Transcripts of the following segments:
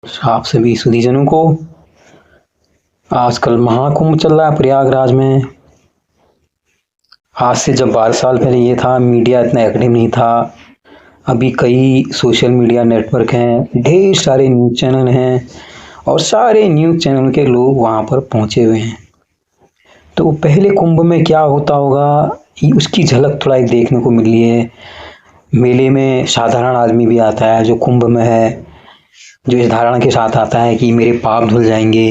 आप सभी सुधीजनों को आजकल महाकुंभ चल रहा है प्रयागराज में। आज से जब 12 साल पहले ये था, मीडिया इतना एक्टिव नहीं था। अभी कई सोशल मीडिया नेटवर्क हैं, ढेर सारे न्यूज़ चैनल हैं और सारे न्यूज़ चैनल के लोग वहाँ पर पहुँचे हुए हैं। तो पहले कुंभ में क्या होता होगा, उसकी झलक थोड़ा एक देखने को मिली है। मेले में साधारण आदमी भी आता है जो कुंभ में है, जो इस धारणा के साथ आता है कि मेरे पाप धुल जाएंगे।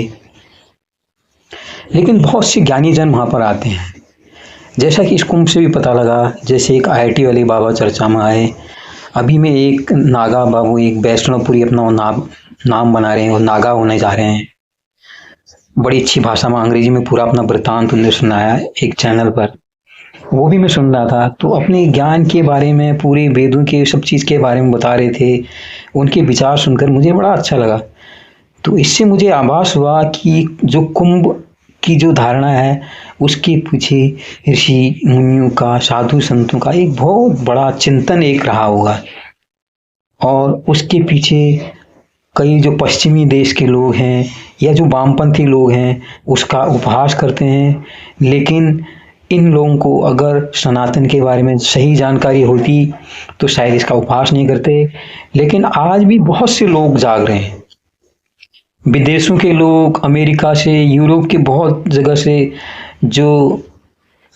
लेकिन बहुत से ज्ञानी जन वहाँ पर आते हैं। जैसा कि इस कुंभ से भी पता लगा, जैसे एक IIT वाले बाबा चर्चा में आए। अभी में एक नागा बाबू, एक वैष्णवपुरी अपना नाम बना रहे हैं और नागा होने जा रहे हैं। बड़ी अच्छी भाषा में अंग्रेजी में पूरा अपना वृत्तांत उन्होंने सुनाया एक चैनल पर, वो भी मैं सुन रहा था। तो अपने ज्ञान के बारे में, पूरे वेदों के सब चीज़ के बारे में बता रहे थे। उनके विचार सुनकर मुझे बड़ा अच्छा लगा। तो इससे मुझे आभास हुआ कि जो कुंभ की जो धारणा है, उसके पीछे ऋषि मुनियों का, साधु संतों का एक बहुत बड़ा चिंतन एक रहा होगा। और उसके पीछे कई जो पश्चिमी देश के लोग हैं या जो वामपंथी लोग हैं उसका उपहास करते हैं। लेकिन इन लोगों को अगर सनातन के बारे में सही जानकारी होती तो शायद इसका उपहास नहीं करते। लेकिन आज भी बहुत से लोग जाग रहे हैं, विदेशों के लोग, अमेरिका से, यूरोप के बहुत जगह से जो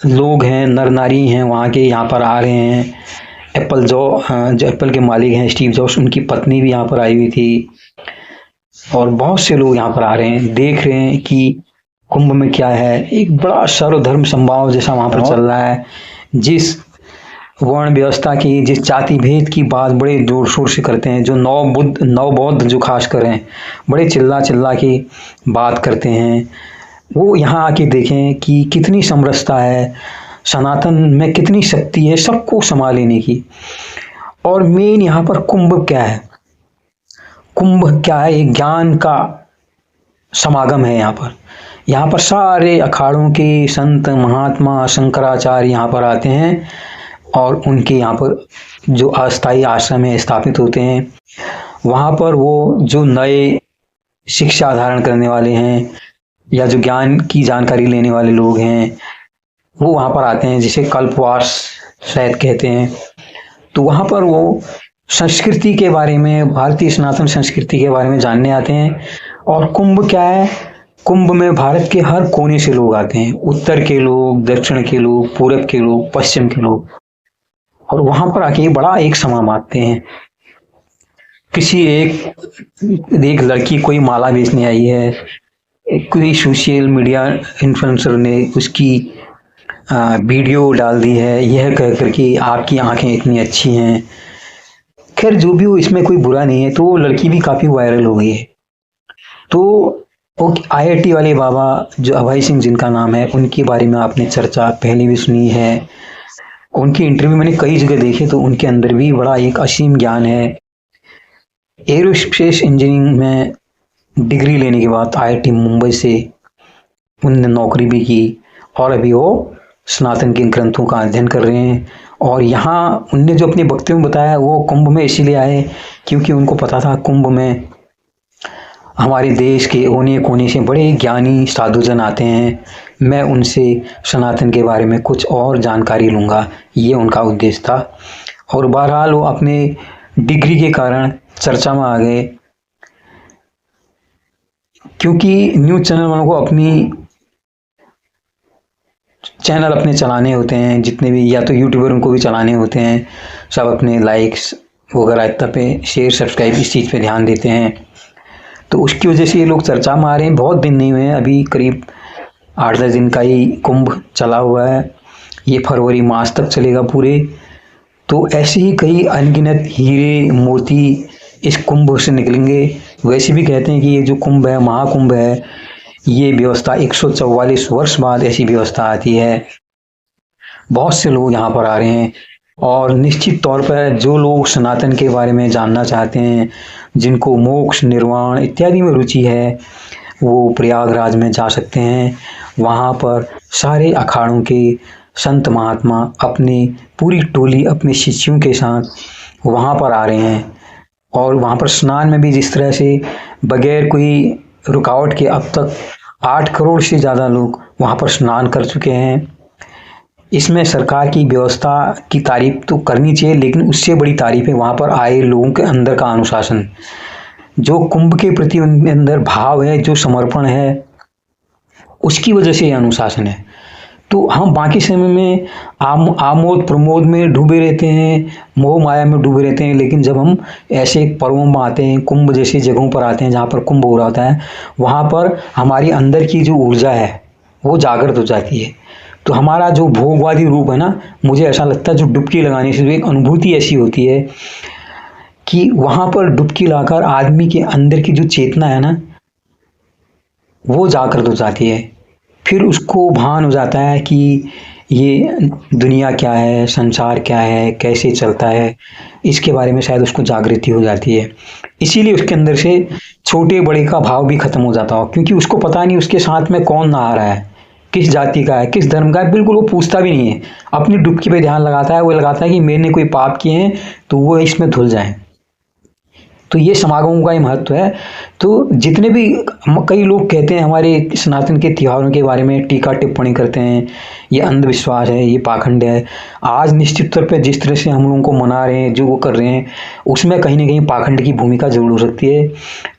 लोग हैं, नर नारी हैं वहाँ के, यहाँ पर आ रहे हैं। जो एप्पल के मालिक हैं स्टीव जॉब्स, उनकी पत्नी भी यहाँ पर आई हुई थी। और बहुत से लोग यहाँ पर आ रहे हैं, देख रहे हैं कि कुंभ में क्या है। एक बड़ा सर्वधर्म समभाव जैसा वहाँ पर चल रहा है। जिस वर्ण व्यवस्था की, जिस जाति भेद की बात बड़े जोर शोर से करते हैं, जो नव बौद्ध जो खास कर हैं, बड़े चिल्ला चिल्ला के बात करते हैं, वो यहाँ आके देखें कि कितनी समरसता है, सनातन में कितनी शक्ति है सबको संभाल लेने की। और मेन यहाँ पर कुंभ क्या है, कुंभ क्या है, एक ज्ञान का समागम है। यहाँ पर सारे अखाड़ों के संत महात्मा शंकराचार्य यहाँ पर आते हैं और उनके यहाँ पर जो अस्थायी आश्रम है स्थापित होते हैं। वहाँ पर वो जो नए शिक्षा धारण करने वाले हैं या जो ज्ञान की जानकारी लेने वाले लोग हैं, वो वहाँ पर आते हैं, जिसे कल्पवास शायद कहते हैं। तो वहाँ पर वो संस्कृति के बारे में, भारतीय सनातन संस्कृति के बारे में जानने आते हैं। और कुंभ क्या है, कुंभ में भारत के हर कोने से लोग आते हैं, उत्तर के लोग, दक्षिण के लोग, पूरब के लोग, पश्चिम के लोग। और वहां पर आके बड़ा एक समा बांधते हैं। किसी एक लड़की कोई माला बेचने आई है, कोई सोशल मीडिया इन्फ्लुएंसर ने उसकी वीडियो डाल दी है, यह कह कर कि आपकी आंखें इतनी अच्छी हैं। खैर जो भी हो, इसमें कोई बुरा नहीं है। तो वो लड़की भी काफी वायरल हो गई है। तो वो IIT वाले बाबा जो अभय सिंह जिनका नाम है, उनके बारे में आपने चर्चा पहले भी सुनी है। उनकी इंटरव्यू मैंने कई जगह देखे, तो उनके अंदर भी बड़ा एक असीम ज्ञान है। एरोस्पेस इंजीनियरिंग में डिग्री लेने के बाद IIT मुंबई से उनने नौकरी भी की और अभी वो सनातन के ग्रंथों का अध्ययन कर रहे हैं। और यहाँ उनने जो अपने वक्तव्य में बताया, वो कुंभ में इसीलिए आए क्योंकि उनको पता था कुंभ में हमारे देश के कोने कोने से बड़े ज्ञानी साधुजन आते हैं। मैं उनसे सनातन के बारे में कुछ और जानकारी लूँगा, ये उनका उद्देश्य था। और बहरहाल वो अपने डिग्री के कारण चर्चा में आ गए, क्योंकि न्यूज़ चैनल वालों को अपनी चैनल अपने चलाने होते हैं, जितने भी, या तो यूट्यूबर उनको भी चलाने होते हैं। सब अपने लाइक्स वगैरह इतना पे, शेयर सब्सक्राइब, इस चीज़ पे ध्यान देते हैं। तो उसकी वजह से ये लोग चर्चा में आ रहे हैं। बहुत दिन नहीं हुए हैं, अभी करीब 8-10 दिन का ही कुंभ चला हुआ है। ये फरवरी मास तक चलेगा पूरे। तो ऐसे ही कई अनगिनत हीरे मोती इस कुंभ से निकलेंगे। वैसे भी कहते हैं कि ये जो कुंभ है, महाकुंभ है, ये व्यवस्था 144 वर्ष बाद ऐसी व्यवस्था आती है। बहुत से लोग यहाँ पर आ रहे हैं और निश्चित तौर पर जो लोग सनातन के बारे में जानना चाहते हैं, जिनको मोक्ष, निर्वाण इत्यादि में रुचि है, वो प्रयागराज में जा सकते हैं। वहाँ पर सारे अखाड़ों के संत महात्मा अपनी पूरी टोली अपने शिष्यों के साथ वहाँ पर आ रहे हैं। और वहाँ पर स्नान में भी जिस तरह से बगैर कोई रुकावट के अब तक 8 करोड़ से ज़्यादा लोग वहाँ पर स्नान कर चुके हैं। इसमें सरकार की व्यवस्था की तारीफ तो करनी चाहिए, लेकिन उससे बड़ी तारीफ है वहाँ पर आए लोगों के अंदर का अनुशासन, जो कुंभ के प्रति उनके अंदर भाव है, जो समर्पण है, उसकी वजह से ये अनुशासन है। तो हम बाकी समय में आमोद प्रमोद में डूबे रहते हैं, मोह माया में डूबे रहते हैं, लेकिन जब हम ऐसे पर्वों में आते हैं, कुंभ जैसी जगहों पर आते हैं जहाँ पर कुंभ हो रहा होता है, वहाँ पर हमारी अंदर की जो ऊर्जा है वो जागृत हो जाती है। तो हमारा जो भोगवादी रूप है ना, मुझे ऐसा लगता है जो डुबकी लगाने से एक अनुभूति ऐसी होती है कि वहाँ पर डुबकी लाकर आदमी के अंदर की जो चेतना है ना, वो जागृत हो जाती है। फिर उसको भान हो जाता है कि ये दुनिया क्या है, संसार क्या है, कैसे चलता है, इसके बारे में शायद उसको जागृति हो जाती है। इसीलिए उसके अंदर से छोटे बड़े का भाव भी खत्म हो जाता हो, क्योंकि उसको पता नहीं उसके साथ में कौन नहा रहा है, किस जाति का है, किस धर्म का है, बिल्कुल वो पूछता भी नहीं है। अपनी डुबकी पे ध्यान लगाता है, वो लगाता है कि मैंने कोई पाप किए हैं तो वो इसमें धुल जाए। तो ये समागमों का ही महत्व है। तो जितने भी कई लोग कहते हैं हमारे सनातन के त्योहारों के बारे में, टीका टिप्पणी करते हैं, ये अंधविश्वास है, ये पाखंड है। आज निश्चित तौर पे जिस तरह से हम लोगों को मना रहे हैं, जो वो कर रहे हैं, उसमें कहीं ना कहीं पाखंड की भूमिका जरूर हो सकती है,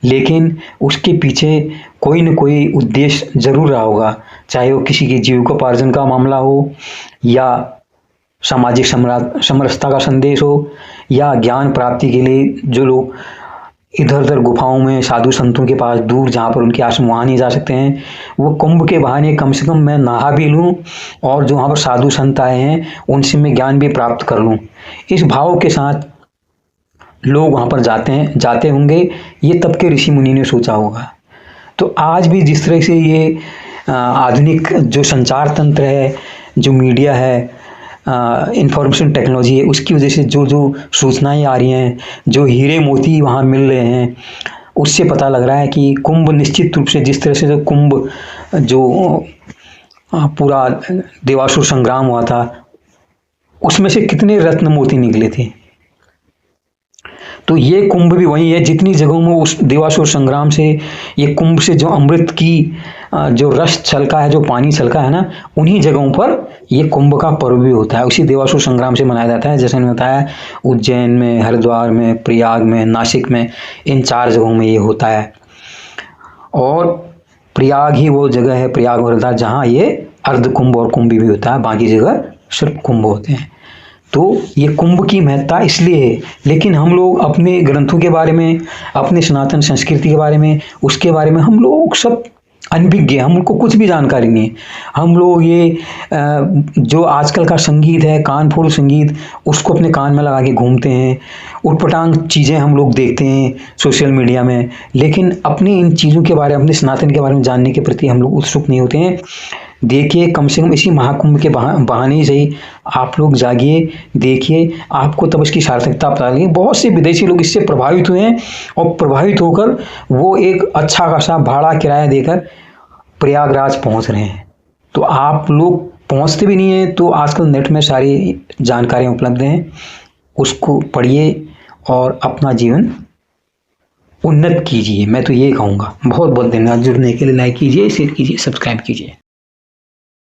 लेकिन उसके पीछे कोई न कोई उद्देश्य जरूर रहा होगा, चाहे वो किसी के जीविकोपार्जन का मामला हो, या सामाजिक समरसता का संदेश हो, या ज्ञान प्राप्ति के लिए जो लोग इधर उधर गुफाओं में साधु संतों के पास दूर जहाँ पर उनके आश्रम वहाँ नहीं जा सकते हैं, वो कुंभ के बहाने कम से कम मैं नहा भी लूँ और जो वहाँ पर साधु संत आए हैं उनसे मैं ज्ञान भी प्राप्त कर लूँ। इस भाव के साथ लोग वहाँ पर जाते होंगे। ये तब के ऋषि मुनि ने सोचा होगा। तो आज भी जिस तरह से ये आधुनिक जो संचार तंत्र है, जो मीडिया है, इंफॉर्मेशन टेक्नोलॉजी है, उसकी वजह से जो जो सूचनाएं आ रही हैं, जो हीरे मोती वहाँ मिल रहे हैं, उससे पता लग रहा है कि कुंभ निश्चित रूप से जिस तरह से जो कुंभ जो पूरा देवासुर संग्राम हुआ था, उसमें से कितने रत्न मोती निकले थे। तो ये कुंभ भी वही है, जितनी जगहों में उस देवासुर संग्राम से ये कुंभ से जो अमृत की जो रस छलका है, जो पानी छलका है ना, उन्हीं जगहों पर ये कुंभ का पर्व भी होता है। उसी देवासुर संग्राम से मनाया जाता है। जैसे मैंने बताया, उज्जैन में, हरिद्वार में, प्रयाग में, नासिक में, इन 4 जगहों में ये होता है। और प्रयाग ही वो जगह है, प्रयाग और हरिद्वार, जहाँ ये अर्ध कुंभ और कुंभ भी होता है, बाकी जगह सिर्फ कुंभ होते हैं। तो ये कुंभ की महत्ता इसलिए है, लेकिन हम लोग अपने ग्रंथों के बारे में, अपने सनातन संस्कृति के बारे में, उसके बारे में हम लोग सब अनभिज्ञ, हमको कुछ भी जानकारी नहीं है। हम लोग ये जो आजकल का संगीत है, कान फोड़ संगीत, उसको अपने कान में लगा के घूमते हैं, उटपटांग चीज़ें हम लोग देखते हैं सोशल मीडिया में, लेकिन अपनी इन चीज़ों के बारे में, अपने सनातन के बारे में जानने के प्रति हम लोग उत्सुक नहीं होते हैं। देखिए, कम से कम इसी महाकुंभ के बहाने से ही आप लोग जागिए, देखिए, आपको तब इसकी सार्थकता पता लगेगी। बहुत से विदेशी लोग इससे प्रभावित हुए हैं और प्रभावित होकर वो एक अच्छा खासा भाड़ा किराया देकर प्रयागराज पहुंच रहे हैं। तो आप लोग पहुंचते भी नहीं हैं, तो आजकल नेट में सारी जानकारियां उपलब्ध हैं, उसको पढ़िए और अपना जीवन उन्नत कीजिए। मैं तो ये कहूँगा। बहुत बहुत धन्यवाद। जुड़ने के लिए लाइक कीजिए, शेयर कीजिए, सब्सक्राइब कीजिए।